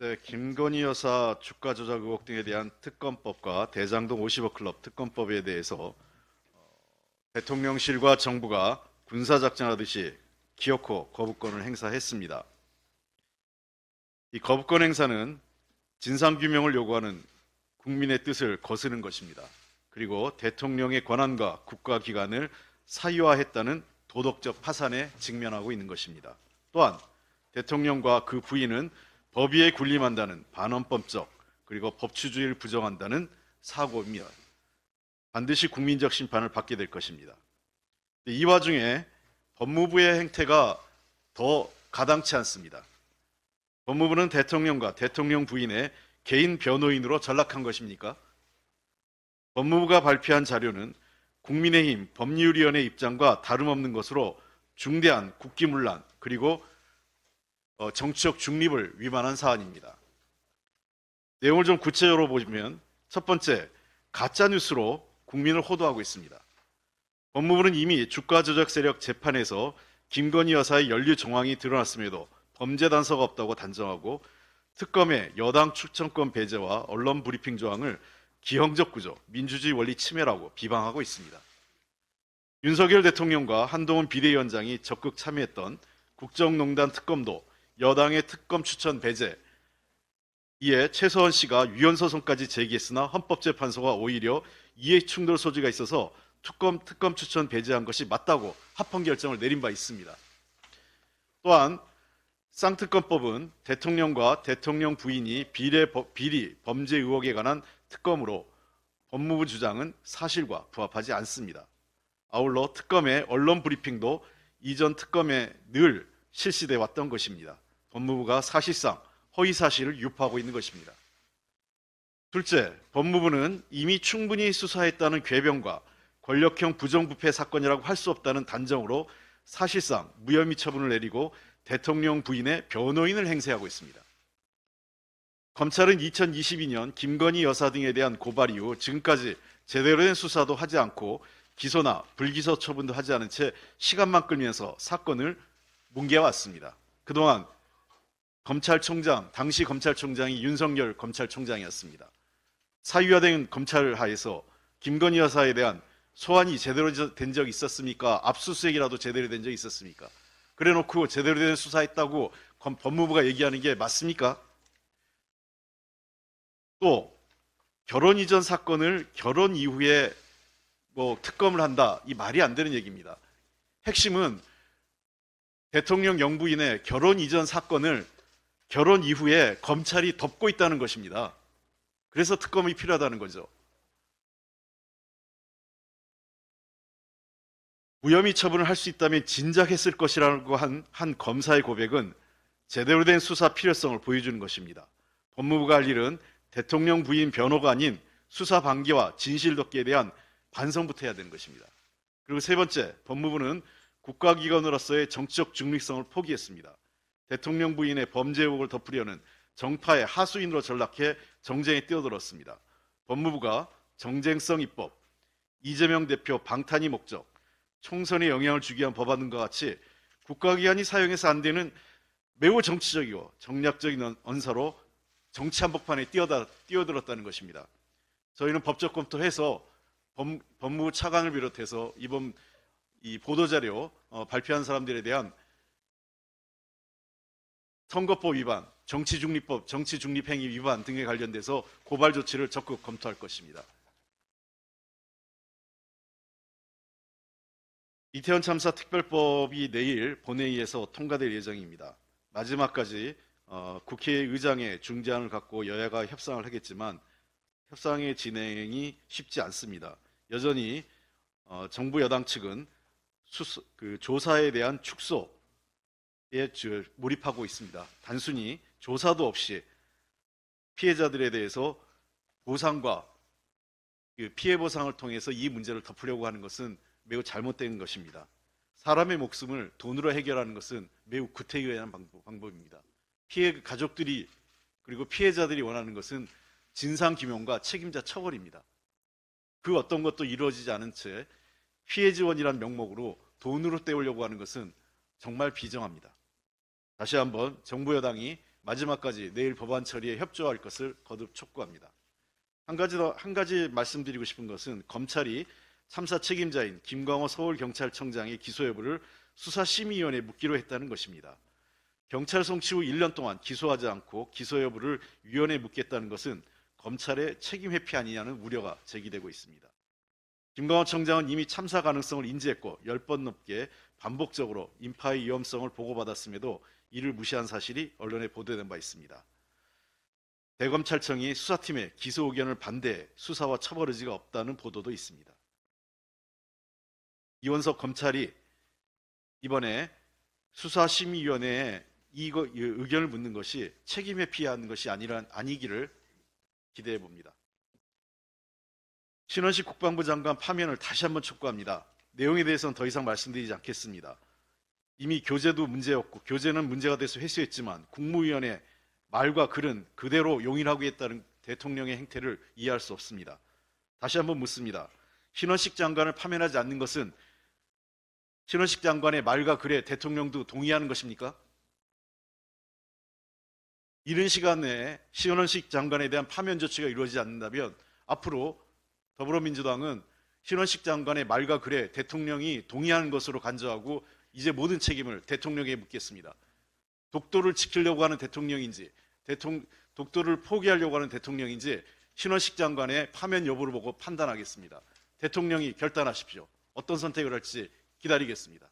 네, 김건희 여사 주가 조작 의혹 등에 대한 특검법과 대장동 50억 클럽 특검법에 대해서 대통령실과 정부가 군사작전하듯이 기어코 거부권을 행사했습니다. 이 거부권 행사는 진상규명을 요구하는 국민의 뜻을 거스른 것입니다. 그리고 대통령의 권한과 국가기관을 사유화했다는 도덕적 파산에 직면하고 있는 것입니다. 또한 대통령과 그 부인은 법위에 군림한다는 반헌법적 그리고 법치주의를 부정한다는 사고입니다. 반드시 국민적 심판을 받게 될 것입니다. 이 와중에 법무부의 행태가 더 가당치 않습니다. 법무부는 대통령과 대통령 부인의 개인 변호인으로 전락한 것입니까? 법무부가 발표한 자료는 국민의힘 법률위원회 입장과 다름없는 것으로 중대한 국기문란 그리고 정치적 중립을 위반한 사안입니다. 내용을 좀 구체적으로 보시면 첫 번째, 가짜뉴스로 국민을 호도하고 있습니다. 법무부는 이미 주가 조작 세력 재판에서 김건희 여사의 연루 정황이 드러났음에도 범죄 단서가 없다고 단정하고 특검의 여당 추천권 배제와 언론 브리핑 조항을 기형적 구조, 민주주의 원리 침해라고 비방하고 있습니다. 윤석열 대통령과 한동훈 비대위원장이 적극 참여했던 국정농단 특검도 여당의 특검 추천 배제, 이에 최서원 씨가 위헌 소송까지 제기했으나 헌법재판소가 오히려 이해충돌 소지가 있어서 특검 추천 배제한 것이 맞다고 합헌 결정을 내린 바 있습니다. 또한 쌍특검법은 대통령과 대통령 부인이 비리 범죄 의혹에 관한 특검으로 법무부 주장은 사실과 부합하지 않습니다. 아울러 특검의 언론 브리핑도 이전 특검에 늘 실시돼 왔던 것입니다. 법무부가 사실상 허위 사실을 유포하고 있는 것입니다. 둘째, 법무부는 이미 충분히 수사했다는 궤변과 권력형 부정부패 사건이라고 할 수 없다는 단정으로 사실상 무혐의 처분을 내리고 대통령 부인의 변호인을 행세하고 있습니다. 검찰은 2022년 김건희 여사 등에 대한 고발 이후 지금까지 제대로 된 수사도 하지 않고 기소나 불기소 처분도 하지 않은 채 시간만 끌면서 사건을 뭉개왔습니다. 그동안 당시 검찰총장이 윤석열 검찰총장이었습니다. 사유화된 검찰 하에서 김건희 여사에 대한 소환이 제대로 된 적이 있었습니까? 압수수색이라도 제대로 된 적이 있었습니까? 그래놓고 제대로 된 수사했다고 법무부가 얘기하는 게 맞습니까? 또 결혼 이전 사건을 결혼 이후에 특검을 한다, 이 말이 안 되는 얘기입니다. 핵심은 대통령 영부인의 결혼 이전 사건을 결혼 이후에 검찰이 덮고 있다는 것입니다. 그래서 특검이 필요하다는 거죠. 무혐의 처분을 할 수 있다면 진작했을 것이라고 한 검사의 고백은 제대로 된 수사 필요성을 보여주는 것입니다. 법무부가 할 일은 대통령 부인 변호가 아닌 수사 방기와 진실 덮기에 대한 반성부터 해야 되는 것입니다. 그리고 세 번째, 법무부는 국가기관으로서의 정치적 중립성을 포기했습니다. 대통령 부인의 범죄 의혹을 덮으려는 정파의 하수인으로 전락해 정쟁에 뛰어들었습니다. 법무부가 정쟁성 입법, 이재명 대표 방탄이 목적, 총선에 영향을 주기 위한 법안과 같이 국가기관이 사용해서 안 되는 매우 정치적이고 정략적인 언사로 정치 한복판에 뛰어들었다는 것입니다. 저희는 법적 검토해서 법무부 차관을 비롯해서 이번 이 보도자료 발표한 사람들에 대한 선거법 위반, 정치중립법, 정치중립행위 위반 등에 관련돼서 고발 조치를 적극 검토할 것입니다. 이태원 참사 특별법이 내일 본회의에서 통과될 예정입니다. 마지막까지 국회의장의 중재안을 갖고 여야가 협상을 하겠지만 협상의 진행이 쉽지 않습니다. 여전히 정부 여당 측은 조사에 대한 축소에 몰입하고 있습니다. 단순히 조사도 없이 피해자들에 대해서 보상과 피해 보상을 통해서 이 문제를 덮으려고 하는 것은 매우 잘못된 것입니다. 사람의 목숨을 돈으로 해결하는 것은 매우 구태의연한 방법입니다. 피해 가족들이 그리고 피해자들이 원하는 것은 진상규명과 책임자 처벌입니다. 그 어떤 것도 이루어지지 않은 채 피해 지원이란 명목으로 돈으로 때우려고 하는 것은 정말 비정합니다. 다시 한번 정부 여당이 마지막까지 내일 법안 처리에 협조할 것을 거듭 촉구합니다. 한 가지 말씀드리고 싶은 것은 검찰이 참사 책임자인 김광호 서울경찰청장의 기소 여부를 수사심의위원회에 묻기로 했다는 것입니다. 경찰 송치 후 1년 동안 기소하지 않고 기소 여부를 위원회에 묻겠다는 것은 검찰의 책임 회피 아니냐는 우려가 제기되고 있습니다. 김광호 청장은 이미 참사 가능성을 인지했고 10번 넘게 반복적으로 인파의 위험성을 보고받았음에도 이를 무시한 사실이 언론에 보도된 바 있습니다. 대검찰청이 수사팀의 기소 의견을 반대해 수사와 처벌 의지가 없다는 보도도 있습니다. 이원석 검찰이 이번에 수사심의위원회에 이 의견을 묻는 것이 책임 회피하는 것이 아니기를 기대해 봅니다. 신원식 국방부 장관 파면을 다시 한번 촉구합니다. 내용에 대해서는 더 이상 말씀드리지 않겠습니다. 이미 교재도 문제였고 교재는 문제가 돼서 회수했지만 국무위원회 말과 글은 그대로 용인하고 있다는 대통령의 행태를 이해할 수 없습니다. 다시 한번 묻습니다. 신원식 장관을 파면하지 않는 것은 신원식 장관의 말과 글에 대통령도 동의하는 것입니까? 이른 시간 내에 신원식 장관에 대한 파면 조치가 이루어지지 않는다면 앞으로 더불어민주당은 신원식 장관의 말과 글에 대통령이 동의하는 것으로 간주하고 이제 모든 책임을 대통령에게 묻겠습니다. 독도를 지키려고 하는 대통령인지 독도를 포기하려고 하는 대통령인지 신원식 장관의 파면 여부를 보고 판단하겠습니다. 대통령이 결단하십시오. 어떤 선택을 할지 기다리겠습니다.